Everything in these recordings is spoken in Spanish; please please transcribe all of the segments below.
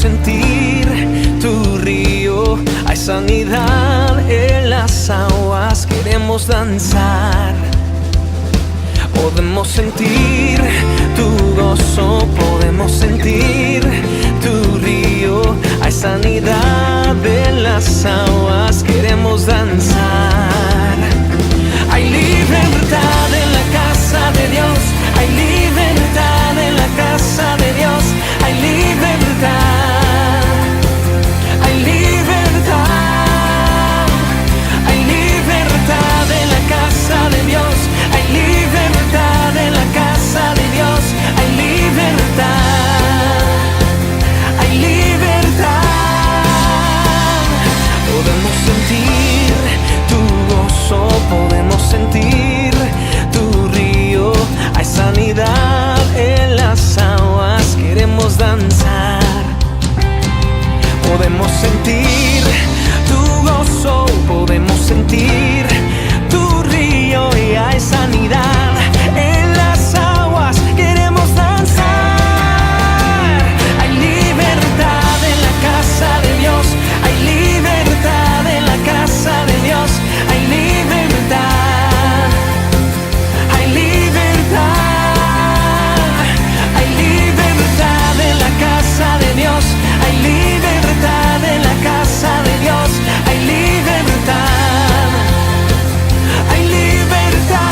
sentir tu río. Hay sanidad en las aguas, queremos danzar. Podemos sentir tu gozo, podemos sentir tu río. Hay sanidad en las aguas, queremos danzar. Hay libertad en la casa de Dios, hay libertad en la casa de Dios, hay libertad, hay libertad, hay libertad en la casa de Dios, hay libertad en la casa de Dios, hay libertad, hay libertad. Podemos sentir tu gozo, podemos sentir tu río. Hay sanidad en las aguas, queremos danzar. Podemos sentir tu gozo, podemos sentir tu río. Y hay sanidad en las aguas, queremos danzar. Hay libertad en la casa de Dios, hay libertad en la casa de Dios, hay libertad, hay libertad, hay libertad en la casa de Dios, hay libertad en la casa de Dios, hay libertad, hay libertad,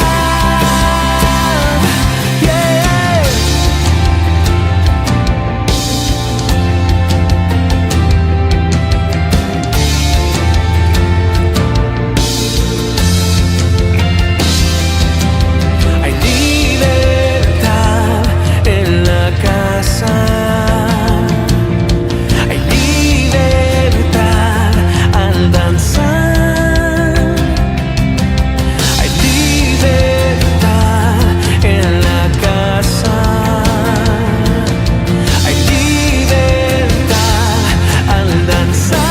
yeah. Hay libertad en la casa, hay libertad al danzar, hay libertad en la casa, hay libertad al danzar,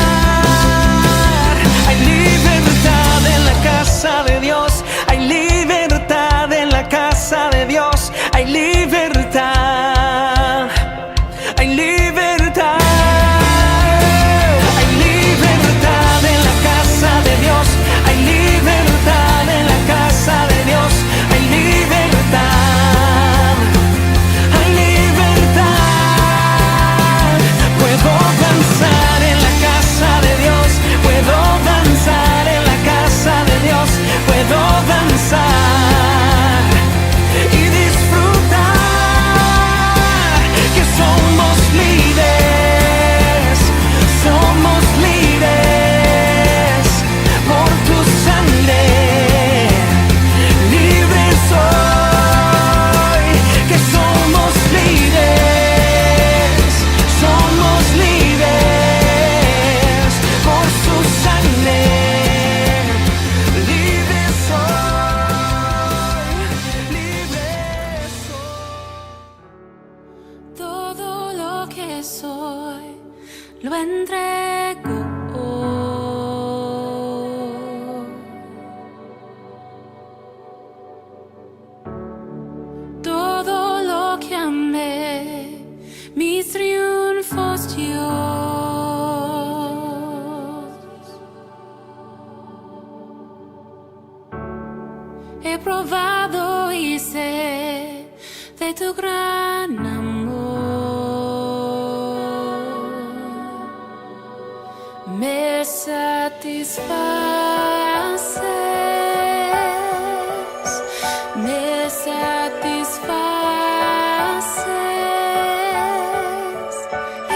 hay libertad en la casa de Dios, hay libertad en la casa de Dios, hay libertad, hay libertad, hay libertad en la casa de Dios, hay libertad en la casa de Dios, hay libertad, hay libertad. Puedo danzar en la casa de Dios, puedo danzar en la casa de Dios, puedo danzar y disfrutar que somos libres por tu sangre, libres soy, que somos libres por su sangre, libres soy. Todo lo que soy lo entrego. Todo lo que amé, mis triunfos Dios. He probado y sé de tu gran amor. Me satisfaces, me satisfaces.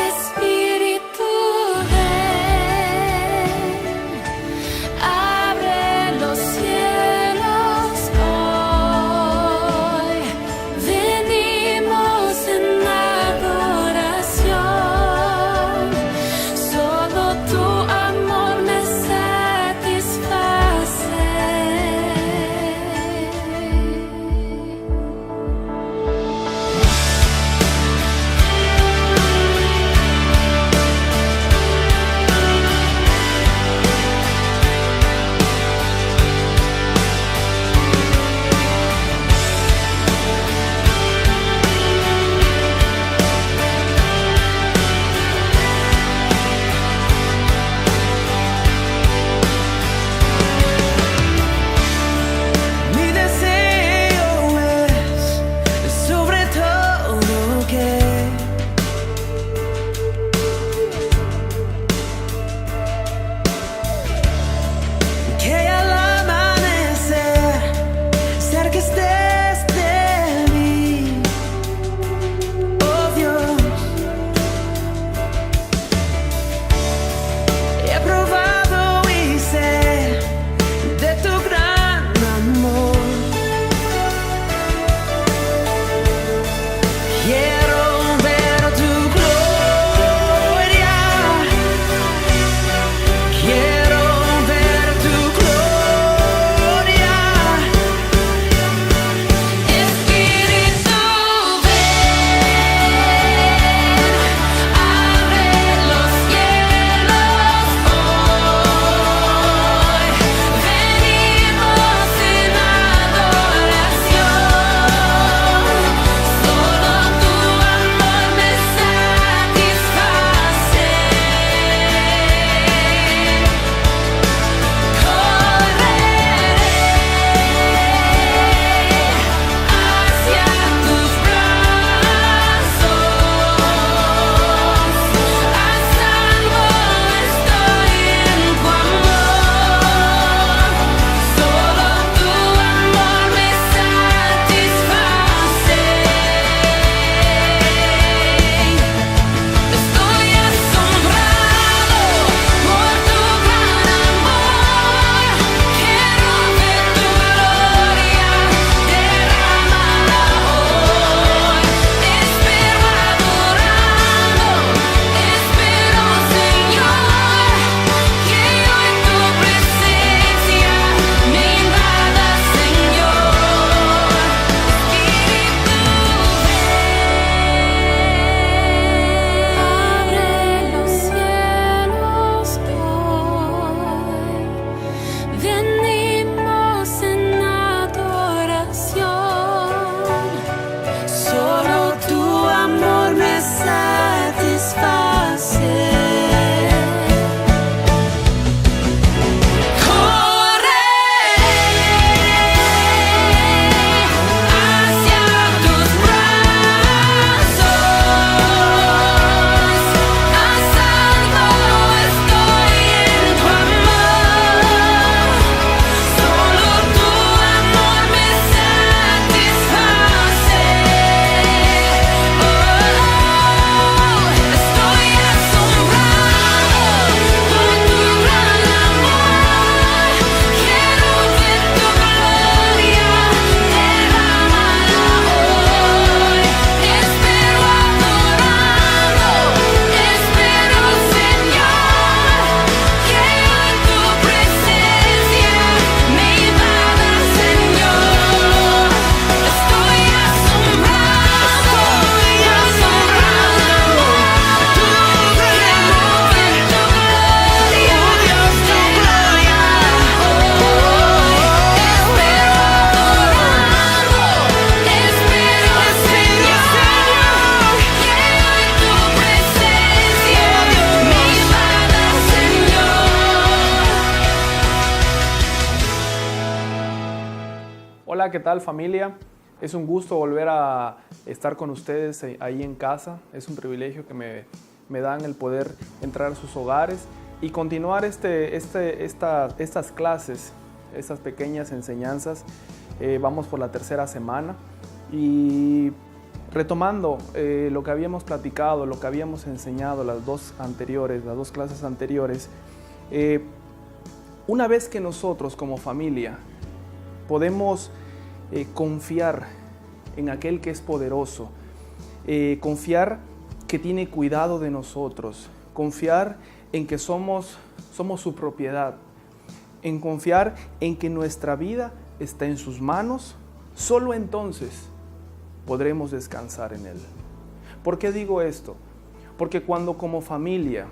Espíritu, ven, abre los cielos hoy. Venimos en adoración, solo tu amor me satisface. Hola, ¿qué tal familia? Es un gusto volver a estar con ustedes ahí en casa. Es un privilegio que me dan el poder entrar a sus hogares y continuar estas clases, estas pequeñas enseñanzas. Vamos por la tercera semana y retomando lo que habíamos platicado, lo que habíamos enseñado las dos clases anteriores. Una vez que nosotros como familia podemos confiar en aquel que es poderoso, confiar que tiene cuidado de nosotros, confiar en que somos su propiedad, en confiar en que nuestra vida está en sus manos, solo entonces podremos descansar en Él. ¿Por qué digo esto? Porque cuando como familia,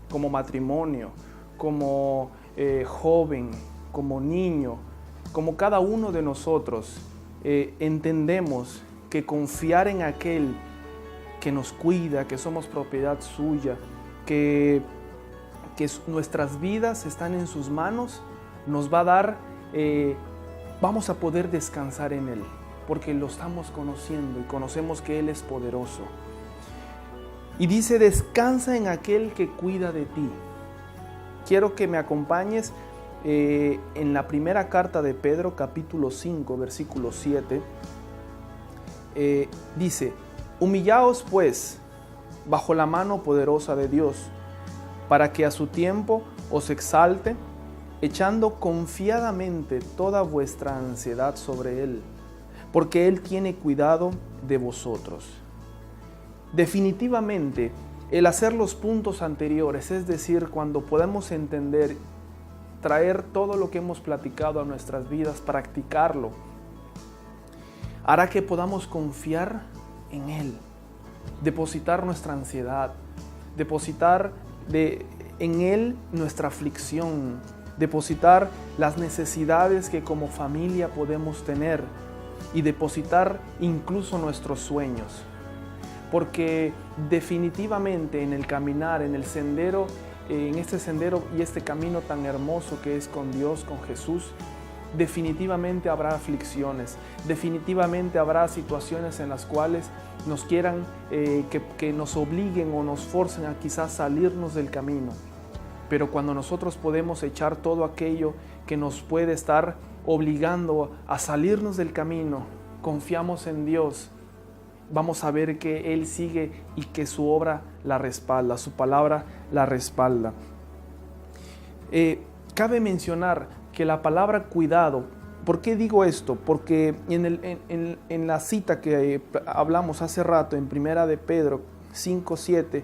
como matrimonio, como joven, como niño, como cada uno de nosotros, entendemos que confiar en aquel que nos cuida, que somos propiedad suya, que nuestras vidas están en sus manos, nos va a dar, vamos a poder descansar en Él, porque lo estamos conociendo y conocemos que Él es poderoso. Y dice, descansa en aquel que cuida de ti. Quiero que me acompañes en la primera carta de Pedro, capítulo 5, versículo 7. Dice, humillaos pues bajo la mano poderosa de Dios, para que a su tiempo os exalte, echando confiadamente toda vuestra ansiedad sobre Él, porque Él tiene cuidado de vosotros. Definitivamente, el hacer los puntos anteriores, es decir, cuando podemos entender, traer todo lo que hemos platicado a nuestras vidas, practicarlo, hará que podamos confiar en Él, depositar nuestra ansiedad, depositar en Él nuestra aflicción, depositar las necesidades que como familia podemos tener y depositar incluso nuestros sueños. Porque definitivamente en el caminar, en el sendero, en este sendero y este camino tan hermoso que es con Dios, con Jesús, definitivamente habrá aflicciones, definitivamente habrá situaciones en las cuales nos quieran, que nos obliguen o nos forcen a quizás salirnos del camino. Pero cuando nosotros podemos echar todo aquello que nos puede estar obligando a salirnos del camino, confiamos en Dios, vamos a ver que Él sigue y que su obra la respalda, su palabra la respalda. Cabe mencionar que la palabra cuidado, ¿por qué digo esto? Porque en la cita que hablamos hace rato, en primera de Pedro 5:7,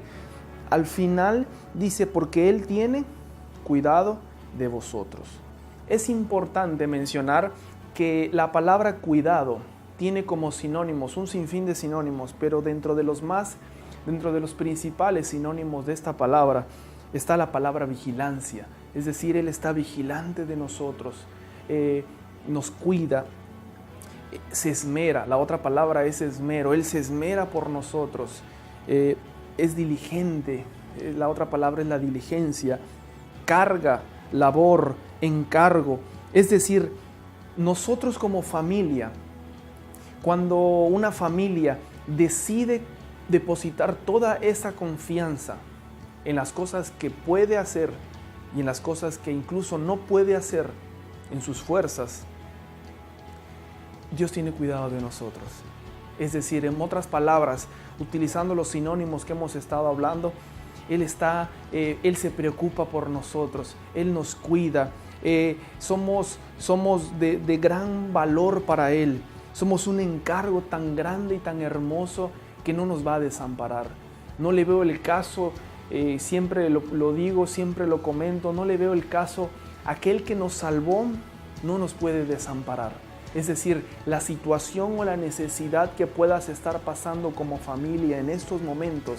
al final dice, porque Él tiene cuidado de vosotros. Es importante mencionar que la palabra cuidado tiene como sinónimos, un sinfín de sinónimos, pero dentro de los principales sinónimos de esta palabra está la palabra vigilancia. Es decir, Él está vigilante de nosotros, nos cuida, se esmera. La otra palabra es esmero. Él se esmera por nosotros, es diligente. La otra palabra es la diligencia. Carga, labor, encargo. Es decir, nosotros como familia, cuando una familia decide depositar toda esa confianza en las cosas que puede hacer y en las cosas que incluso no puede hacer en sus fuerzas, Dios tiene cuidado de nosotros. Es decir, en otras palabras, utilizando los sinónimos que hemos estado hablando, Él se preocupa por nosotros, Él nos cuida, somos de gran valor para Él. Somos un encargo tan grande y tan hermoso que no nos va a desamparar. No le veo el caso, siempre lo digo, siempre lo comento, no le veo el caso, aquel que nos salvó no nos puede desamparar. Es decir, la situación o la necesidad que puedas estar pasando como familia en estos momentos,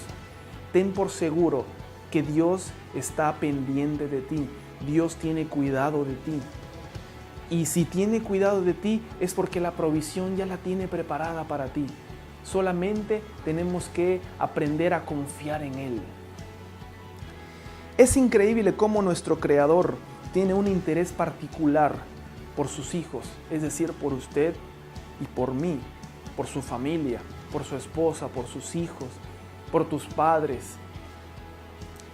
ten por seguro que Dios está pendiente de ti, Dios tiene cuidado de ti. Y si tiene cuidado de ti es porque la provisión ya la tiene preparada para ti. Solamente tenemos que aprender a confiar en Él. Es increíble cómo nuestro Creador tiene un interés particular por sus hijos, es decir, por usted y por mí, por su familia, por su esposa, por sus hijos, por tus padres.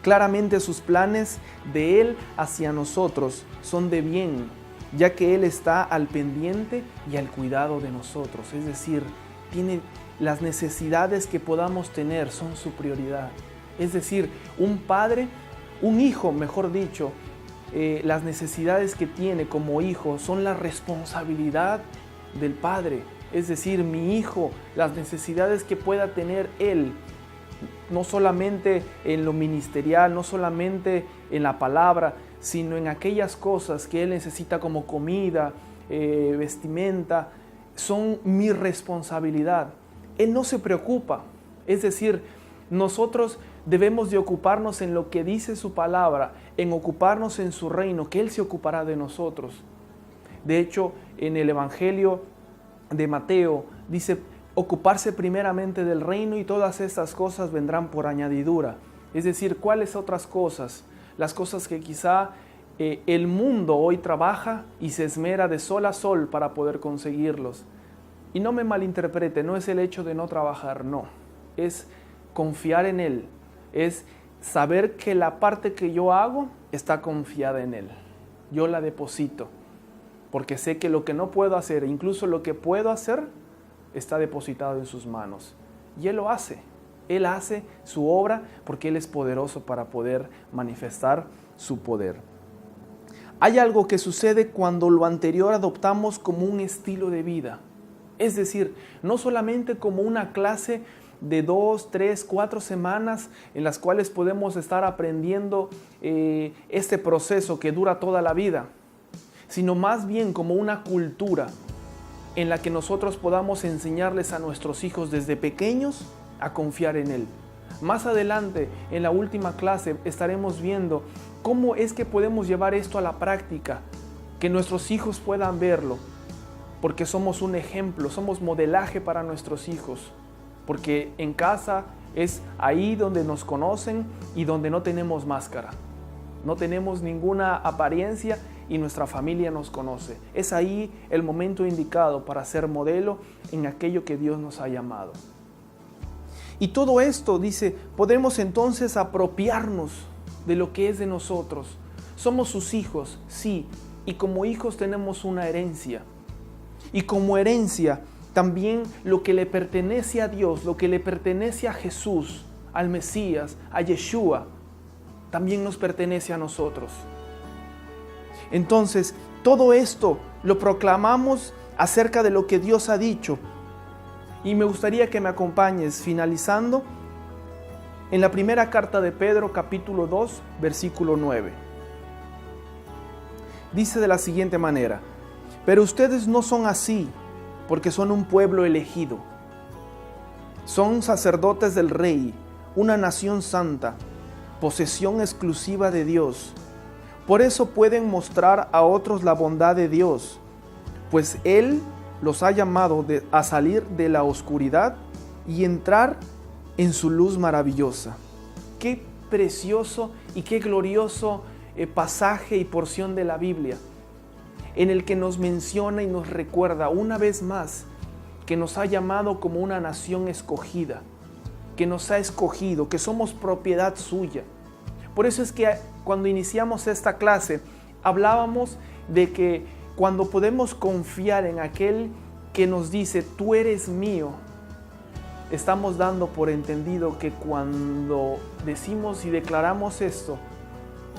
Claramente sus planes de Él hacia nosotros son de bien, ya que Él está al pendiente y al cuidado de nosotros. Es decir, tiene las necesidades que podamos tener, son su prioridad. Es decir, un padre, un hijo, mejor dicho, las necesidades que tiene como hijo son la responsabilidad del padre. Es decir, mi hijo, las necesidades que pueda tener él, no solamente en lo ministerial, no solamente en la palabra, sino en aquellas cosas que él necesita como comida, vestimenta, son mi responsabilidad. Él no se preocupa. Es decir, nosotros debemos de ocuparnos en lo que dice su palabra, en ocuparnos en su reino, que Él se ocupará de nosotros. De hecho, en el Evangelio de Mateo dice ocuparse primeramente del reino y todas estas cosas vendrán por añadidura. Es decir, ¿cuáles otras cosas? Las cosas que quizá el mundo hoy trabaja y se esmera de sol a sol para poder conseguirlos. Y no me malinterprete, no es el hecho de no trabajar, no. Es confiar en Él, es saber que la parte que yo hago está confiada en Él. Yo la deposito, porque sé que lo que no puedo hacer, incluso lo que puedo hacer, está depositado en sus manos. Y Él lo hace. Él hace su obra porque Él es poderoso para poder manifestar su poder. Hay algo que sucede cuando lo anterior adoptamos como un estilo de vida. Es decir, no solamente como una clase de 2, 3, 4 semanas en las cuales podemos estar aprendiendo este proceso que dura toda la vida, sino más bien como una cultura en la que nosotros podamos enseñarles a nuestros hijos desde pequeños a confiar en Él. Más adelante, en la última clase, estaremos viendo cómo es que podemos llevar esto a la práctica, que nuestros hijos puedan verlo, porque somos un ejemplo, somos modelaje para nuestros hijos, porque en casa es ahí donde nos conocen y donde no tenemos máscara, no tenemos ninguna apariencia y nuestra familia nos conoce. Es ahí el momento indicado para ser modelo en aquello que Dios nos ha llamado. Y todo esto, dice, podemos entonces apropiarnos de lo que es de nosotros. Somos sus hijos, sí, y como hijos tenemos una herencia. Y como herencia, también lo que le pertenece a Dios, lo que le pertenece a Jesús, al Mesías, a Yeshua, también nos pertenece a nosotros. Entonces, todo esto lo proclamamos acerca de lo que Dios ha dicho. Y me gustaría que me acompañes finalizando en la primera carta de Pedro, capítulo 2, versículo 9. Dice de la siguiente manera: pero ustedes no son así, porque son un pueblo elegido. Son sacerdotes del Rey, una nación santa, posesión exclusiva de Dios. Por eso pueden mostrar a otros la bondad de Dios, pues Él los ha llamado a salir de la oscuridad y entrar en su luz maravillosa. Qué precioso y qué glorioso pasaje y porción de la Biblia, en el que nos menciona y nos recuerda una vez más que nos ha llamado como una nación escogida, que nos ha escogido, que somos propiedad suya. Por eso es que cuando iniciamos esta clase hablábamos de que cuando podemos confiar en aquel que nos dice, tú eres mío, estamos dando por entendido que cuando decimos y declaramos esto,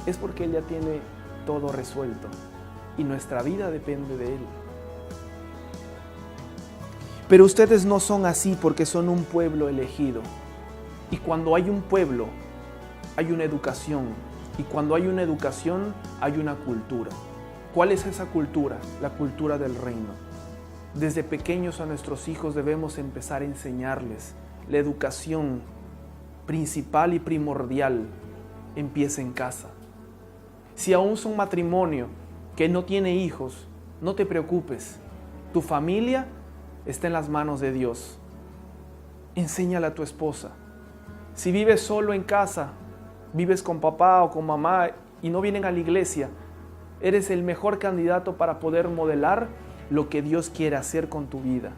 es porque Él ya tiene todo resuelto y nuestra vida depende de Él. Pero ustedes no son así porque son un pueblo elegido. Y cuando hay un pueblo, hay una educación. Y cuando hay una educación, hay una cultura. ¿Cuál es esa cultura? La cultura del reino. Desde pequeños a nuestros hijos debemos empezar a enseñarles. La educación principal y primordial empieza en casa. Si aún es un matrimonio que no tiene hijos, no te preocupes. Tu familia está en las manos de Dios. Enséñale a tu esposa. Si vives solo en casa, vives con papá o con mamá y no vienen a la iglesia, Eres el mejor candidato para poder modelar lo que Dios quiere hacer con tu vida.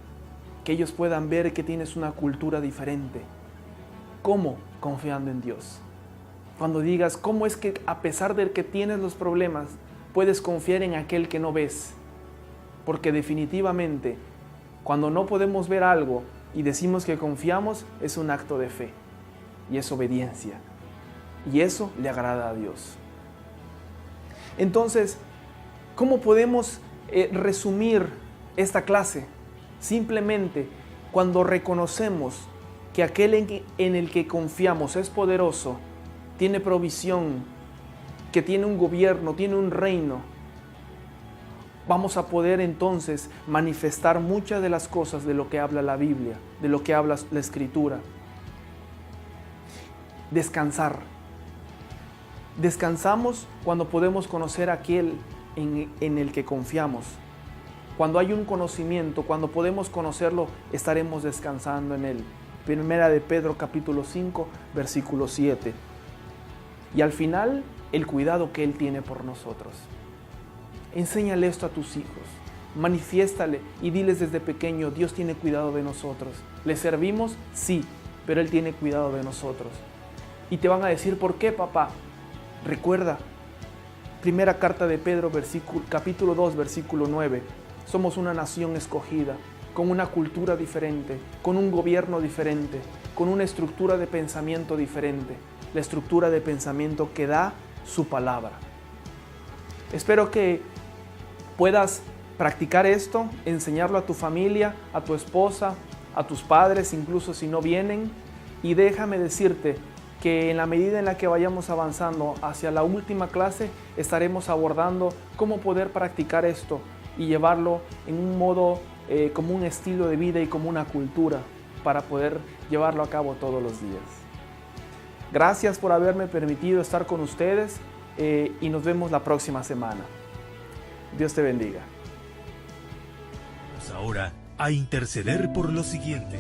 Que ellos puedan ver que tienes una cultura diferente. ¿Cómo? Confiando en Dios. Cuando digas, ¿cómo es que a pesar de que tienes los problemas, puedes confiar en aquel que no ves? Porque definitivamente, cuando no podemos ver algo y decimos que confiamos, es un acto de fe y es obediencia. Y eso le agrada a Dios. Entonces, ¿cómo podemos resumir esta clase? Simplemente cuando reconocemos que aquel en el que confiamos es poderoso, tiene provisión, que tiene un gobierno, tiene un reino, vamos a poder entonces manifestar muchas de las cosas de lo que habla la Biblia, de lo que habla la Escritura. Descansar. Descansamos cuando podemos conocer a aquel en el que confiamos. Cuando hay un conocimiento, cuando podemos conocerlo, estaremos descansando en él. Primera de Pedro capítulo 5, versículo 7. Y al final, el cuidado que Él tiene por nosotros. Enséñale esto a tus hijos. Manifiéstale y diles desde pequeño, Dios tiene cuidado de nosotros. ¿Le servimos? Sí, pero Él tiene cuidado de nosotros. Y te van a decir, ¿por qué, papá? Recuerda, primera carta de Pedro, capítulo 2, versículo 9. Somos una nación escogida, con una cultura diferente, con un gobierno diferente, con una estructura de pensamiento diferente. La estructura de pensamiento que da su palabra. Espero que puedas practicar esto, enseñarlo a tu familia, a tu esposa, a tus padres, incluso si no vienen. Y déjame decirte que en la medida en la que vayamos avanzando hacia la última clase, estaremos abordando cómo poder practicar esto y llevarlo en un modo, como un estilo de vida y como una cultura para poder llevarlo a cabo todos los días. Gracias por haberme permitido estar con ustedes y nos vemos la próxima semana. Dios te bendiga. Vamos ahora a interceder por lo siguiente.